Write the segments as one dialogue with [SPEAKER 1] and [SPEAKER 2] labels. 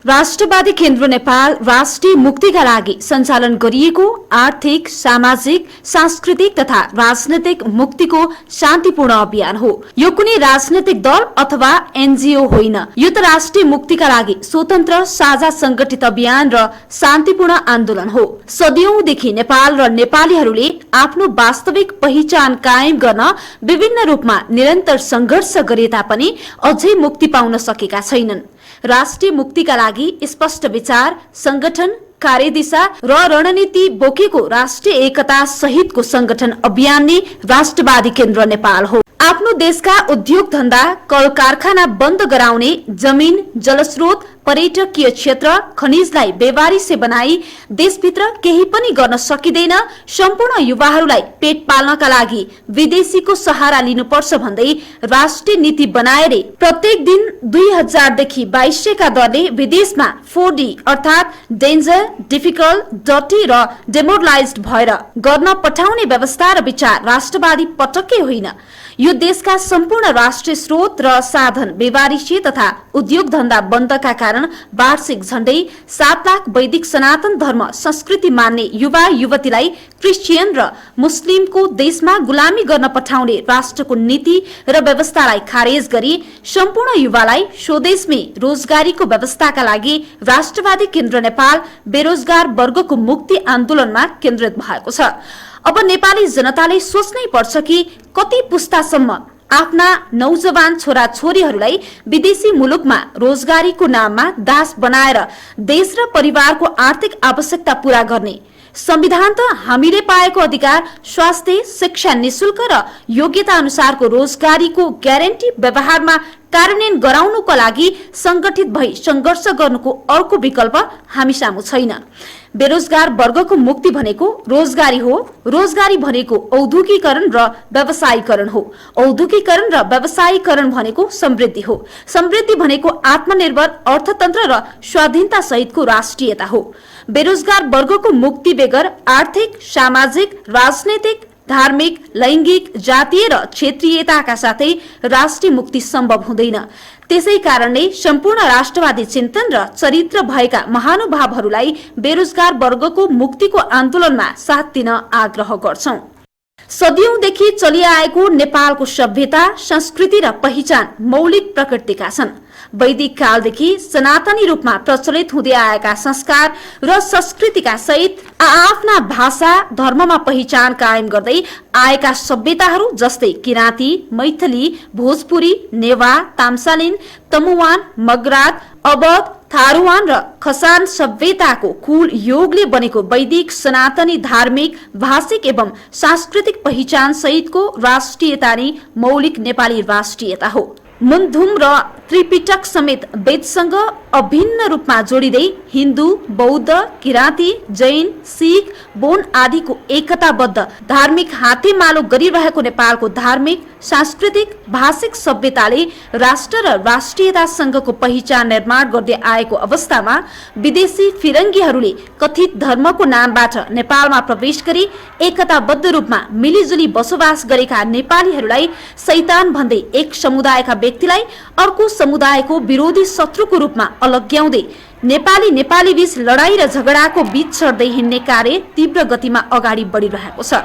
[SPEAKER 1] राष्ट्रवादी केन्द्र नेपाल राष्ट्रिय मुक्तिका लागि सञ्चालन गरिएको आर्थिक, सामाजिक, सांस्कृतिक तथा राजनैतिक मुक्तिको शान्तिपूर्ण अभियान हो। यो कुनै राजनैतिक दल अथवा एनजीओ होइन। यो त राष्ट्रिय मुक्तिका लागि स्वतन्त्र साझा संगठित अभियान र शान्तिपूर्ण आन्दोलन हो। सदियौंदेखि नेपाल र नेपालीहरूले आफ्नो वास्तविक पहिचान कायम गर्न विभिन्न रूपमा निरन्तर संघर्ष गरे तापनि अझै मुक्ति पाउन सकेका छैनन्। राष्ट्रिय मुक्तिका लागि स्पष्ट विचार, संगठन, कार्यदिशा र रणनीति बोकेको राष्ट्रिय एकता सहितको संगठन अभियान नै राष्ट्रवादी केन्द्र नेपाल हो। आफ्नो देशका उद्योग धन्दा, कल कारखाना बन्द गराउने, जमिन, जलस्रोत, पर्यटकीय क्षेत्र, खनिजलाई बेवारिसे बनाई देशभित्र केही पनि गर्न सकिँदैन, सम्पूर्ण युवाहरूलाई पेट पाल्नका लागि विदेशीको सहारा लिनुपर्छ भन्दै राष्ट्रिय नीति बनाएर प्रत्येक दिन 2000 देखि 2200 का दरले विदेशमा 4D अर्थात डेन्जर, डिफिकल्ट, डटी र डेमोरलाइज्ड भएर गर्न पठाउने व्यवस्था र विचार राष्ट्रवादी पटक्कै होइन। यो देशका सम्पूर्ण राष्ट्रिय स्रोत र साधन बेवारिसे तथा उद्योग धन्दा बन्दका कारण वार्षिक झण्डै 7 लाख वैदिक सनातन धर्म संस्कृति मान्ने युवा युवतीलाई क्रिस्चियन र मुस्लिमको देशमा गुलामी गर्न पठाउने राष्ट्रको नीति र व्यवस्थालाई खारेज गरी सम्पूर्ण युवालाई स्वदेशमै रोजगारीको व्यवस्थाका लागि राष्ट्रवादी केन्द्र नेपाल बेरोजगार वर्गको मुक्ति आन्दोलनमा केन्द्रित भएको छ। अब नेपाली जनताले सोच्नै पर्छ कि कति पुस्तासम्म आफ्ना नौजवान छोरा छोरीहरूलाई विदेशी मुलुकमा रोजगारीको नाममा दास बनाएर देश र परिवारको आर्थिक आवश्यकता पूरा गर्ने। संविधान त हामीले पाएको अधिकार स्वास्थ्य, शिक्षा निशुल्क र योग्यता अनुसारको रोजगारीको ग्यारेन्टी व्यवहारमा कार्यान्वयन गराउनुको लागि संगठित भई संघर्ष गर्नुको अर्को विकल्प हामी सामु छैन। बेरोजगार वर्गको मुक्ति भनेको रोजगारी हो। रोजगारी भनेको औद्योगिकरण र व्यवसायीकरण हो। औद्योगिकरण र व्यवसायीकरण भनेको समृद्धि हो। समृद्धि भनेको आत्मनिर्भर अर्थतन्त्र र स्वाधीनता सहितको राष्ट्रियता हो। बेरोजगार वर्गको मुक्ति बेगर आर्थिक, सामाजिक, राजनैतिक, धार्मिक, लैंगिक, जातीय र क्षेत्रीयताका साथै राष्ट्रिय मुक्ति सम्भव हुँदैन। त्यसै कारणले सम्पूर्ण राष्ट्रवादी चिन्तन र चरित्र भएका महानुभावहरूलाई बेरोजगार वर्गको मुक्तिको आन्दोलनमा साथ दिन आग्रह गर्छौं। सदियौंदेखि चलिआएको नेपालको सभ्यता, संस्कृति र पहिचान मौलिक प्रकृतिका छन्। वैदिक कालदेखि सनातनी रूपमा प्रचलित हुँदै आएका संस्कार र संस्कृतिका सहित आफ्ना भाषा, धर्ममा पहिचान कायम गर्दै आएका सभ्यताहरू जस्तै किराँती, मैथिली, भोजपुरी, नेवा, ताम्सालिन, तमुवान, मगरात, अवध, थारूवान र खसान सभ्यताको कुल योगले बनेको वैदिक सनातनी धार्मिक, भाषिक एवं सांस्कृतिक पहिचान सहितको राष्ट्रियता नै मौलिक नेपाली राष्ट्रियता हो। मुन्धुम र त्रिपिटक समेत वेदसँग अभिन्न रूपमा जोडिँदै हिन्दू, बौद्ध, किराँती, जैन, सिख, बोन आदिको एकताबद्ध धार्मिक हातेमालो गरिरहेको नेपालको धार्मिक, सांस्कृतिक, भाषिक सभ्यताले राष्ट्र र राष्ट्रियतासँगको पहिचान निर्माण गर्दै आएको अवस्थामा विदेशी फिरङ्गीहरूले कथित धर्मको नामबाट नेपालमा प्रवेश गरी एकताबद्ध रूपमा मिलिजुली बसोबास गरेका नेपालीहरूलाई शैतान भन्दै एक समुदायका व्यक्तिलाई अर्को समुदायको विरोधी शत्रुको रूपमा अलग्याउँदै नेपाली बीच लडाई र झगडाको बीच चढ्दै हिँड्ने कार्य तीव्र गतिमा अगाडि बढिरहेको छ।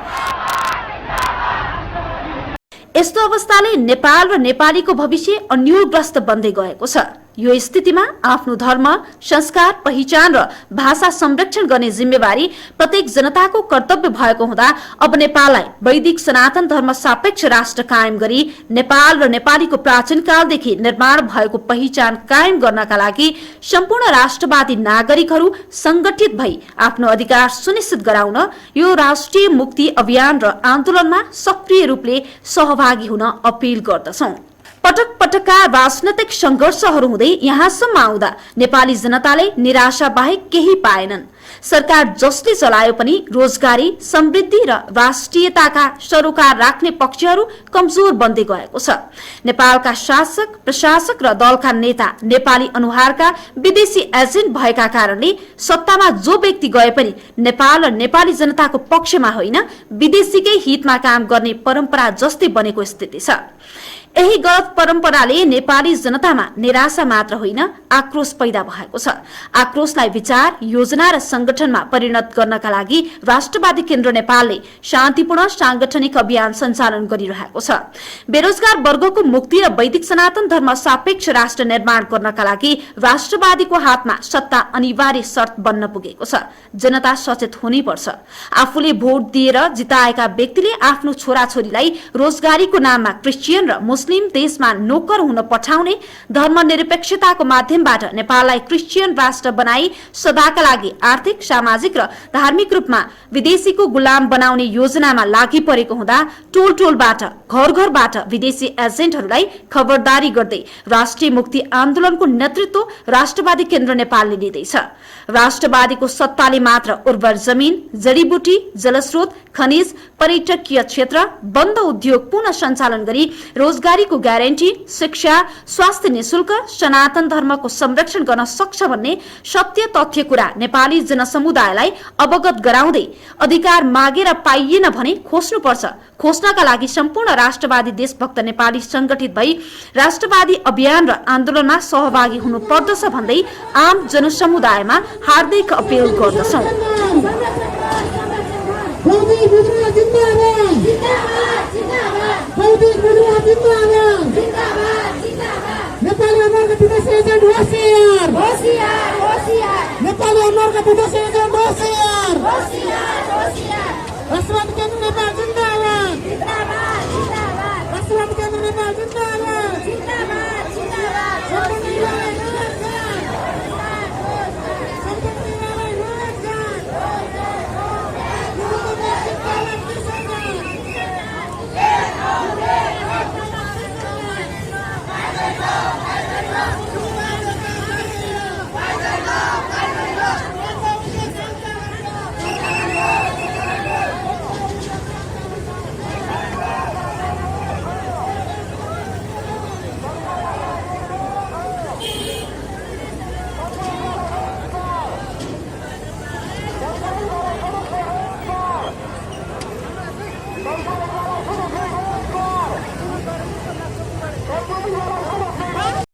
[SPEAKER 1] यस्तो अवस्थाले नेपाल र नेपालीको भविष्य अन्योलग्रस्त बन्दै गएको छ। यो स्थितिमा आफ्नो धर्म, संस्कार, पहिचान र भाषा संरक्षण गर्ने जिम्मेवारी प्रत्येक जनताको कर्तव्य भएको हुँदा अब नेपाललाई वैदिक सनातन धर्म सापेक्ष राष्ट्र कायम गरी नेपाल र नेपालीको प्राचीन कालदेखि निर्माण भएको पहिचान कायम गर्नका लागि सम्पूर्ण राष्ट्रवादी नागरिकहरू संगठित भई आफ्नो अधिकार सुनिश्चित गराउन यो राष्ट्रिय मुक्ति अभियान र आन्दोलनमा सक्रिय रूपले सहभागी हुन अपील गर्दछौं। पटक पटकका राजनैतिक संघर्षहरू हुँदै यहाँसम्म आउँदा नेपाली जनताले निराशा बाहेक केही पाएनन्। सरकार जसले चलायो पनि रोजगारी, समृद्धि र राष्ट्रियताका सरोकार राख्ने पक्षहरू कमजोर बन्दै गएको छ। नेपालका शासक, प्रशासक र दलका नेता नेपाली अनुहारका विदेशी एजेन्ट भएका कारणले सत्तामा जो व्यक्ति गए पनि नेपाल र नेपाली जनताको पक्षमा होइन, विदेशीकै हितमा काम गर्ने परम्परा जस्तै बनेको स्थिति छ। यही गलत परम्पराले नेपाली जनतामा निराशा मात्र होइन आक्रोश पैदा भएको छ। आक्रोशलाई विचार, योजना र संगठनमा परिणत गर्नका लागि राष्ट्रवादी केन्द्र नेपालले शान्तिपूर्ण सांगठनिक अभियान सञ्चालन गरिरहेको छ। बेरोजगार वर्गको मुक्ति र वैदिक सनातन धर्म सापेक्ष राष्ट्र निर्माण गर्नका लागि राष्ट्रवादीको हातमा सत्ता अनिवार्य शर्त बन्न पुगेको छ। जनता सचेत हुनुपर्छ। आफूले भोट दिएर जिताएका व्यक्तिले आफ्नो छोराछोरीलाई रोजगारीको नाममा क्रिस्चियन र मुस्लिम देशमा नोकर हुन पठाउने, धर्मनिरपेक्षताको माध्यमबाट नेपाललाई क्रिस्चियन राष्ट्र बनाई सदाका लागि आर्थिक, सामाजिक र धार्मिक रूपमा विदेशीको गुलाम बनाउने योजनामा लागि परेको हुँदा टोल टोलबाट, घर घरबाट विदेशी एजेन्टहरूलाई खबरदारी गर्दै राष्ट्रिय मुक्ति आन्दोलनको नेतृत्व राष्ट्रवादी केन्द्र नेपालले लिँदैछ। राष्ट्रवादीको सत्ताले मात्र उर्वर जमिन, जडीबुटी, जलस्रोत, खनिज, पर्यटकीय क्षेत्र, बन्द उद्योग पुनः सञ्चालन गरी रोजगारीको ग्यारेन्टी, शिक्षा, स्वास्थ्य निशुल्क, सनातन धर्मको संरक्षण गर्न सक्छ भन्ने सत्य तथ्य कुरा नेपाली जनसमुदायलाई अवगत गराउँदै अधिकार मागेर पाइएन भने खोज्नुपर्छ। खोज्नका लागि सम्पूर्ण राष्ट्रवादी देशभक्त नेपाली संगठित भई राष्ट्रवादी अभियान र आन्दोलनमा सहभागी हुनुपर्दछ भन्दै आम जनसमुदायमा हार्दिक अपील गर्दछौं।
[SPEAKER 2] राष्ट्रवादी केन्द्र नेपाल